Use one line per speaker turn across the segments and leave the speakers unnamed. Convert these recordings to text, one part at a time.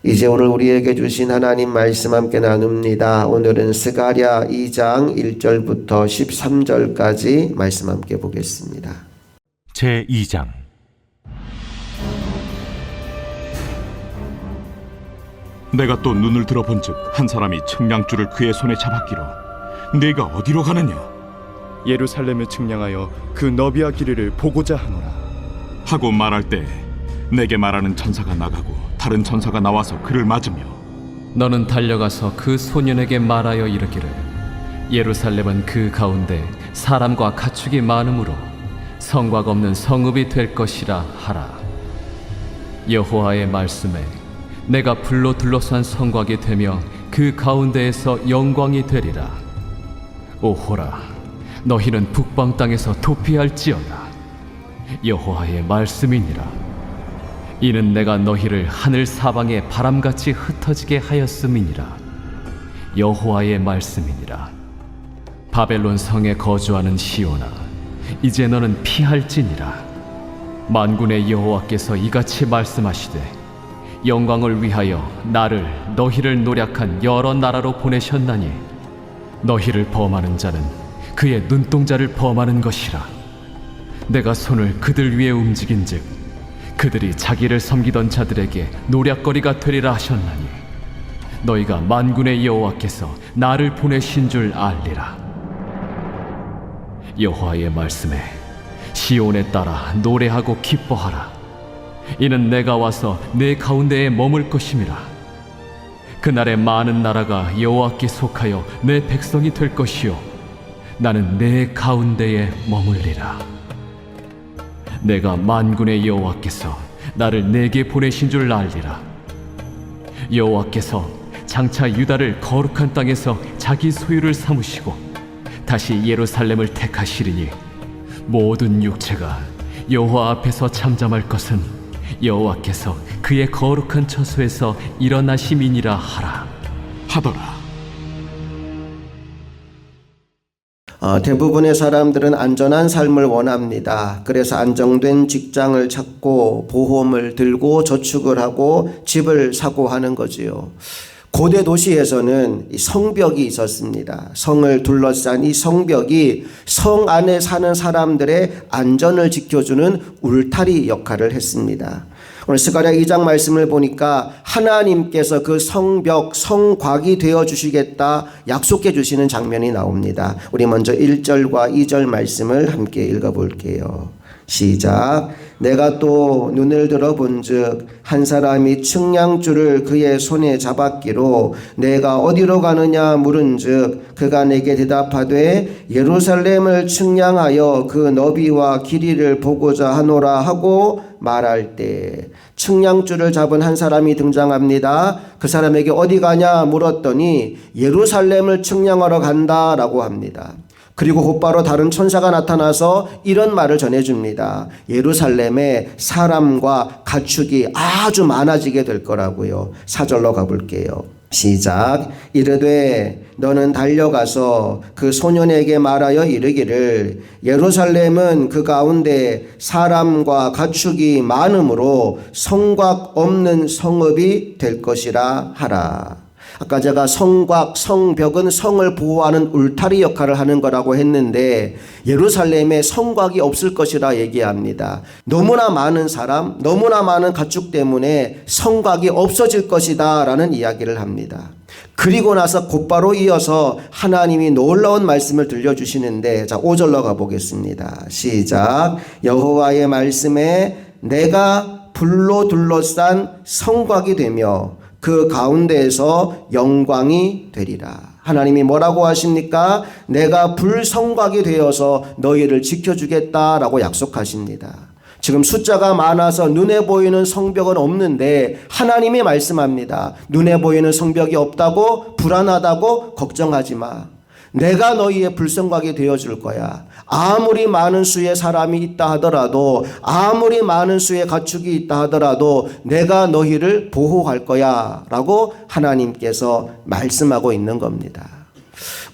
이제 오늘 우리에게 주신 하나님 말씀 함께 나눕니다. 오늘은 스가랴 2장 1절부터 13절까지 말씀 함께 보겠습니다.
제2장.
내가 또 눈을 들어본즉 한 사람이 측량줄을 그의 손에 잡았기로 네가 어디로 가느냐
예루살렘을 측량하여 그 너비와 길이를 보고자 하노라
하고 말할 때 내게 말하는 천사가 나가고 다른 천사가 나와서 그를 맞으며
너는 달려가서 그 소년에게 말하여 이르기를 예루살렘은 그 가운데 사람과 가축이 많으므로 성곽 없는 성읍이 될 것이라 하라. 여호와의 말씀에 내가 불로 둘러싼 성곽이 되며 그 가운데에서 영광이 되리라. 오호라, 너희는 북방 땅에서 도피할지어다. 여호와의 말씀이니라. 이는 내가 너희를 하늘 사방에 바람같이 흩어지게 하였음이니라. 여호와의 말씀이니라. 바벨론 성에 거주하는 시온아, 이제 너는 피할지니라. 만군의 여호와께서 이같이 말씀하시되 영광을 위하여 나를 너희를 노략한 여러 나라로 보내셨나니 너희를 범하는 자는 그의 눈동자를 범하는 것이라. 내가 손을 그들 위에 움직인즉 그들이 자기를 섬기던 자들에게 노략거리가 되리라 하셨나니 너희가 만군의 여호와께서 나를 보내신 줄 알리라. 여호와의 말씀에 시온에 따라 노래하고 기뻐하라. 이는 내가 와서 내 가운데에 머물 것임이라. 그날에 많은 나라가 여호와께 속하여 내 백성이 될 것이요 나는 내 가운데에 머물리라. 내가 만군의 여호와께서 나를 내게 보내신 줄 알리라. 여호와께서 장차 유다를 거룩한 땅에서 자기 소유를 삼으시고 다시 예루살렘을 택하시리니 모든 육체가 여호와 앞에서 잠잠할 것은 여호와께서 그의 거룩한 처소에서 일어나심이니라 하더라.
대부분의 사람들은 안전한 삶을 원합니다. 그래서 안정된 직장을 찾고 보험을 들고 저축을 하고 집을 사고 하는 거지요. 고대 도시에서는 성벽이 있었습니다. 성을 둘러싼 이 성벽이 성 안에 사는 사람들의 안전을 지켜주는 울타리 역할을 했습니다. 오늘 스가랴 2장 말씀을 보니까 하나님께서 그 성벽, 성곽이 되어 주시겠다 약속해 주시는 장면이 나옵니다. 우리 먼저 1절과 2절 말씀을 함께 읽어볼게요. 시작. 내가 또 눈을 들어본즉 한 사람이 측량줄을 그의 손에 잡았기로 내가 어디로 가느냐 물은즉 그가 내게 대답하되 예루살렘을 측량하여 그 너비와 길이를 보고자 하노라 하고 말할 때 측량줄을 잡은 한 사람이 등장합니다. 그 사람에게 어디 가냐 물었더니 예루살렘을 측량하러 간다라고 합니다. 그리고 곧바로 다른 천사가 나타나서 이런 말을 전해줍니다. 예루살렘에 사람과 가축이 아주 많아지게 될 거라고요. 4절로 가볼게요. 시작. 이르되 너는 달려가서 그 소년에게 말하여 이르기를 예루살렘은 그 가운데 사람과 가축이 많으므로 성곽 없는 성읍이 될 것이라 하라. 아까 제가 성곽, 성벽은 성을 보호하는 울타리 역할을 하는 거라고 했는데 예루살렘에 성곽이 없을 것이라 얘기합니다. 너무나 많은 사람, 너무나 많은 가축 때문에 성곽이 없어질 것이다 라는 이야기를 합니다. 그리고 나서 곧바로 이어서 하나님이 놀라운 말씀을 들려주시는데 자 5절로 가보겠습니다. 시작. 여호와의 말씀에 내가 불로 둘러싼 성곽이 되며 그 가운데에서 영광이 되리라. 하나님이 뭐라고 하십니까? 내가 불성곽이 되어서 너희를 지켜주겠다라고 약속하십니다. 지금 숫자가 많아서 눈에 보이는 성벽은 없는데 하나님이 말씀합니다. 눈에 보이는 성벽이 없다고 불안하다고 걱정하지 마. 내가 너희의 불성곽이 되어줄 거야. 아무리 많은 수의 사람이 있다 하더라도 아무리 많은 수의 가축이 있다 하더라도 내가 너희를 보호할 거야 라고 하나님께서 말씀하고 있는 겁니다.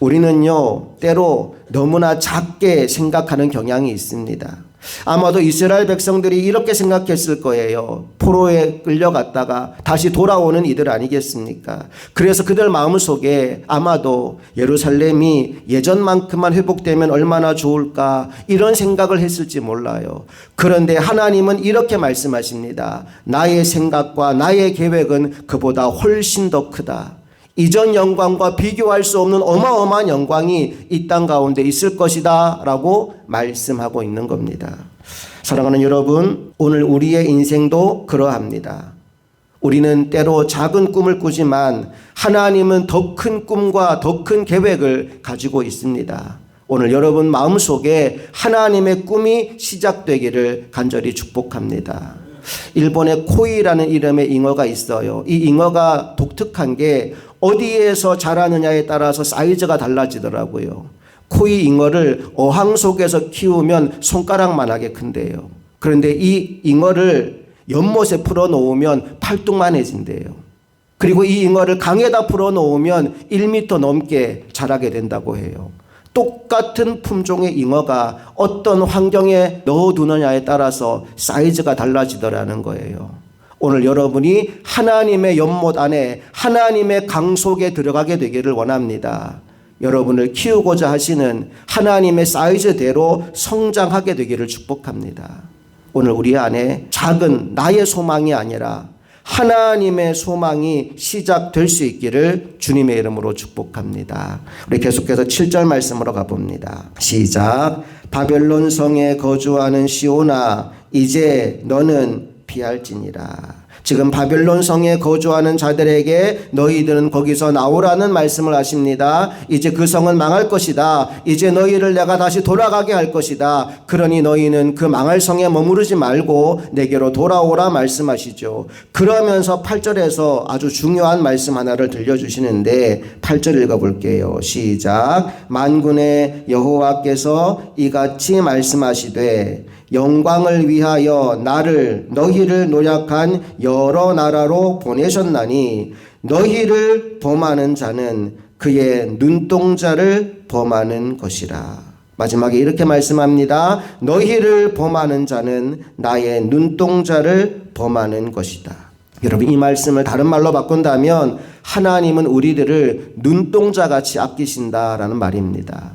우리는요 때로 너무나 작게 생각하는 경향이 있습니다. 아마도 이스라엘 백성들이 이렇게 생각했을 거예요. 포로에 끌려갔다가 다시 돌아오는 이들 아니겠습니까? 그래서 그들 마음속에 아마도 예루살렘이 예전만큼만 회복되면 얼마나 좋을까 이런 생각을 했을지 몰라요. 그런데 하나님은 이렇게 말씀하십니다. 나의 생각과 나의 계획은 그보다 훨씬 더 크다. 이전 영광과 비교할 수 없는 어마어마한 영광이 이 땅 가운데 있을 것이다 라고 말씀하고 있는 겁니다. 사랑하는 여러분, 오늘 우리의 인생도 그러합니다. 우리는 때로 작은 꿈을 꾸지만 하나님은 더 큰 꿈과 더 큰 계획을 가지고 있습니다. 오늘 여러분 마음속에 하나님의 꿈이 시작되기를 간절히 축복합니다. 일본에 코이라는 이름의 잉어가 있어요. 이 잉어가 독특한 게 어디에서 자라느냐에 따라서 사이즈가 달라지더라고요. 코이 잉어를 어항 속에서 키우면 손가락만하게 큰대요. 그런데 이 잉어를 연못에 풀어놓으면 팔뚝만해진대요. 그리고 이 잉어를 강에다 풀어놓으면 1m 넘게 자라게 된다고 해요. 똑같은 품종의 잉어가 어떤 환경에 넣어두느냐에 따라서 사이즈가 달라지더라는 거예요. 오늘 여러분이 하나님의 연못 안에 하나님의 강 속에 들어가게 되기를 원합니다. 여러분을 키우고자 하시는 하나님의 사이즈대로 성장하게 되기를 축복합니다. 오늘 우리 안에 작은 나의 소망이 아니라 하나님의 소망이 시작될 수 있기를 주님의 이름으로 축복합니다. 우리 계속해서 7절 말씀으로 가봅니다. 시작. 바벨론 성에 거주하는 시온아, 이제 너는 피할지니라. 지금 바벨론 성에 거주하는 자들에게 너희들은 거기서 나오라는 말씀을 하십니다. 이제 그 성은 망할 것이다. 이제 너희를 내가 다시 돌아가게 할 것이다. 그러니 너희는 그 망할 성에 머무르지 말고 내게로 돌아오라 말씀하시죠. 그러면서 8절에서 아주 중요한 말씀 하나를 들려주시는데 8절 읽어볼게요. 시작. 만군의 여호와께서 이같이 말씀하시되 영광을 위하여 나를 너희를 노력한 여러 나라로 보내셨나니 너희를 범하는 자는 그의 눈동자를 범하는 것이라. 마지막에 이렇게 말씀합니다. 너희를 범하는 자는 나의 눈동자를 범하는 것이다. 여러분, 이 말씀을 다른 말로 바꾼다면 하나님은 우리들을 눈동자같이 아끼신다라는 말입니다.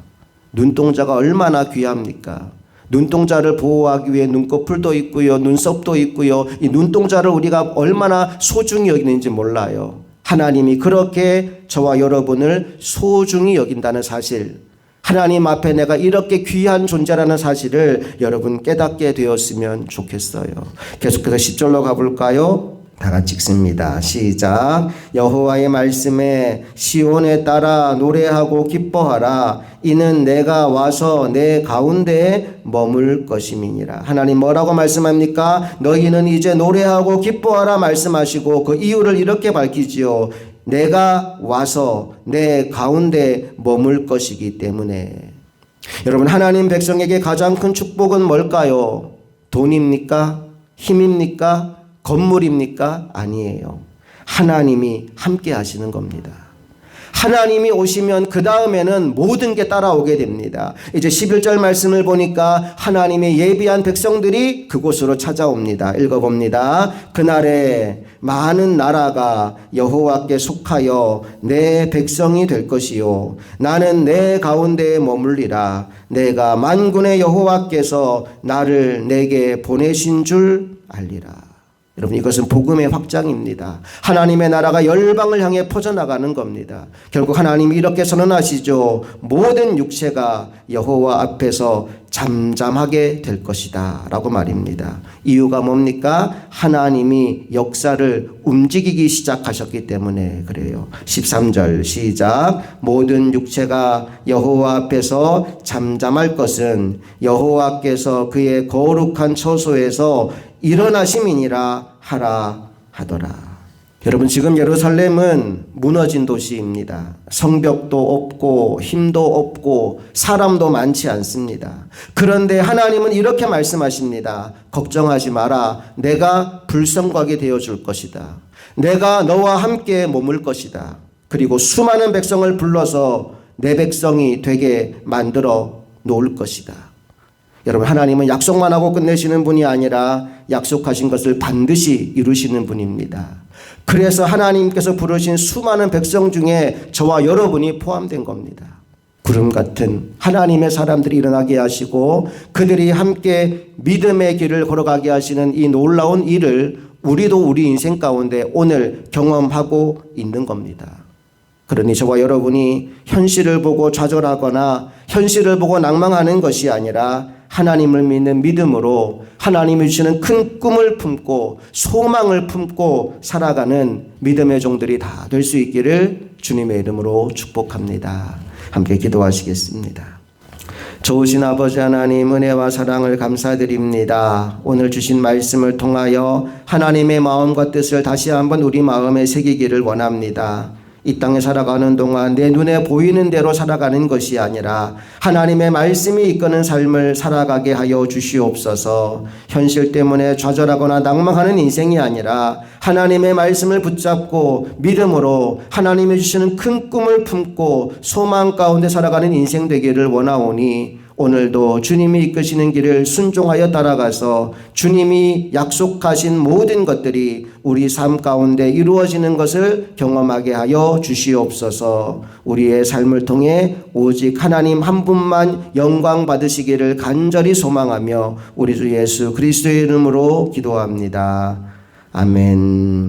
눈동자가 얼마나 귀합니까? 눈동자를 보호하기 위해 눈꺼풀도 있고요, 눈썹도 있고요. 이 눈동자를 우리가 얼마나 소중히 여기는지 몰라요. 하나님이 그렇게 저와 여러분을 소중히 여긴다는 사실, 하나님 앞에 내가 이렇게 귀한 존재라는 사실을 여러분 깨닫게 되었으면 좋겠어요. 계속해서 10절로 가볼까요? 다 같이 읽습니다. 시작. 여호와의 말씀에 시온에 따라 노래하고 기뻐하라. 이는 내가 와서 내 가운데에 머물 것임이니라. 하나님 뭐라고 말씀합니까? 너희는 이제 노래하고 기뻐하라 말씀하시고 그 이유를 이렇게 밝히지요. 내가 와서 내 가운데 머물 것이기 때문에. 여러분, 하나님 백성에게 가장 큰 축복은 뭘까요? 돈입니까? 힘입니까? 건물입니까? 아니에요. 하나님이 함께 하시는 겁니다. 하나님이 오시면 그 다음에는 모든 게 따라오게 됩니다. 이제 11절 말씀을 보니까 하나님의 예비한 백성들이 그곳으로 찾아옵니다. 읽어봅니다. 그날에 많은 나라가 여호와께 속하여 내 백성이 될 것이요 나는 내 가운데에 머물리라. 내가 만군의 여호와께서 나를 내게 보내신 줄 알리라. 여러분, 이것은 복음의 확장입니다. 하나님의 나라가 열방을 향해 퍼져나가는 겁니다. 결국 하나님이 이렇게 선언하시죠. 모든 육체가 여호와 앞에서 잠잠하게 될 것이다 라고 말입니다. 이유가 뭡니까? 하나님이 역사를 움직이기 시작하셨기 때문에 그래요. 13절 시작. 모든 육체가 여호와 앞에서 잠잠할 것은 여호와께서 그의 거룩한 처소에서 일어나심이니라 하라 하더라. 여러분, 지금 예루살렘은 무너진 도시입니다. 성벽도 없고 힘도 없고 사람도 많지 않습니다. 그런데 하나님은 이렇게 말씀하십니다. 걱정하지 마라. 내가 불성과하게 되어줄 것이다. 내가 너와 함께 머물 것이다. 그리고 수많은 백성을 불러서 내 백성이 되게 만들어 놓을 것이다. 여러분, 하나님은 약속만 하고 끝내시는 분이 아니라 약속하신 것을 반드시 이루시는 분입니다. 그래서 하나님께서 부르신 수많은 백성 중에 저와 여러분이 포함된 겁니다. 구름 같은 하나님의 사람들이 일어나게 하시고 그들이 함께 믿음의 길을 걸어가게 하시는 이 놀라운 일을 우리도 우리 인생 가운데 오늘 경험하고 있는 겁니다. 그러니 저와 여러분이 현실을 보고 좌절하거나 현실을 보고 낭망하는 것이 아니라 하나님을 믿는 믿음으로 하나님이 주시는 큰 꿈을 품고 소망을 품고 살아가는 믿음의 종들이 다 될 수 있기를 주님의 이름으로 축복합니다. 함께 기도하시겠습니다. 좋으신 아버지 하나님, 은혜와 사랑을 감사드립니다. 오늘 주신 말씀을 통하여 하나님의 마음과 뜻을 다시 한번 우리 마음에 새기기를 원합니다. 이 땅에 살아가는 동안 내 눈에 보이는 대로 살아가는 것이 아니라 하나님의 말씀이 이끄는 삶을 살아가게 하여 주시옵소서. 현실 때문에 좌절하거나 낭망하는 인생이 아니라 하나님의 말씀을 붙잡고 믿음으로 하나님이 주시는 큰 꿈을 품고 소망 가운데 살아가는 인생 되기를 원하오니 오늘도 주님이 이끄시는 길을 순종하여 따라가서 주님이 약속하신 모든 것들이 우리 삶 가운데 이루어지는 것을 경험하게 하여 주시옵소서. 우리의 삶을 통해 오직 하나님 한 분만 영광 받으시기를 간절히 소망하며 우리 주 예수 그리스도의 이름으로 기도합니다. 아멘.